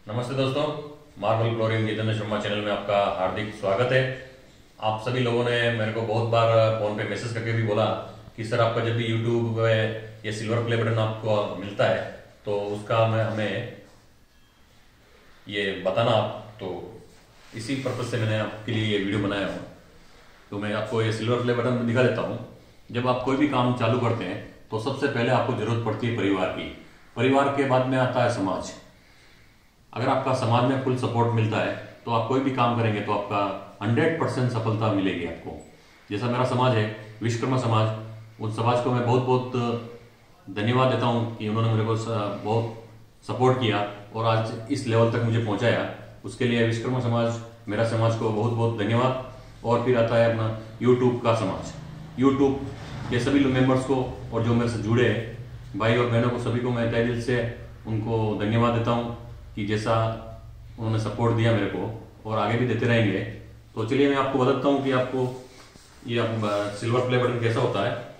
नमस्ते दोस्तों, marble flooring Jitendra Sharma channel में आपका हार्दिक स्वागत है। आप सभी लोगों ने मेरे को बहुत बार फोन पे मैसेज करके भी बोला कि सर आपका जब भी यूट्यूब पे ये सिल्वर प्ले बटन आपको मिलता है तो उसका मैं हमें ये बताना आप। तो इसी पर्पज से मैंने आपके लिए ये वीडियो बनाया हूँ। तो मैं आपको ये सिल्वर प्ले बटन दिखा देता हूँ। जब आप कोई भी काम चालू करते हैं तो सबसे पहले आपको जरूरत पड़ती है परिवार की। परिवार के बाद में आता है समाज। अगर आपका समाज में फुल सपोर्ट मिलता है तो आप कोई भी काम करेंगे तो आपका 100% सफलता मिलेगी आपको। जैसा मेरा समाज है विश्वकर्मा समाज, उस समाज को मैं बहुत बहुत धन्यवाद देता हूँ कि उन्होंने मेरे को बहुत सपोर्ट किया और आज इस लेवल तक मुझे पहुंचाया। उसके लिए विश्वकर्मा समाज, मेरा समाज को बहुत बहुत धन्यवाद। और फिर आता है अपना यूट्यूब का समाज। यूट्यूब के सभी मेंबर्स को और जो मेरे से जुड़े हैं भाई और बहनों को, सभी को मैं तहे दिल से उनको धन्यवाद देता हूँ कि जैसा उन्होंने सपोर्ट दिया मेरे को और आगे भी देते रहेंगे। तो चलिए मैं आपको बताता हूँ कि आपको ये सिल्वर प्ले बटन कैसा होता है।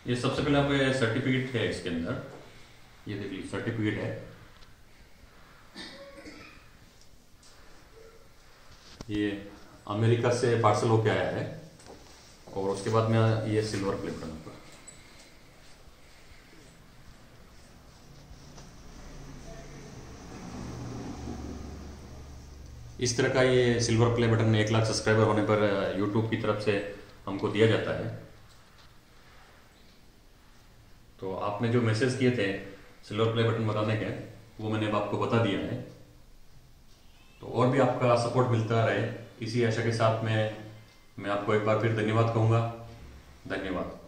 ये सबसे पहले आपको ये सर्टिफिकेट है, इसके अंदर ये देखिए सर्टिफिकेट है। ये अमेरिका से पार्सल होके आया है और उसके बाद में ये सिल्वर प्ले बटन पर इस तरह का ये silver play button 1 lakh subscriber होने पर यूट्यूब की तरफ से हमको दिया जाता है। तो आपने जो मैसेज किए थे सिल्वर प्ले बटन बताने के, वो मैंने अब आपको बता दिया है। तो और भी आपका सपोर्ट मिलता रहे, इसी आशा के साथ मैं आपको एक बार फिर धन्यवाद कहूँगा। धन्यवाद।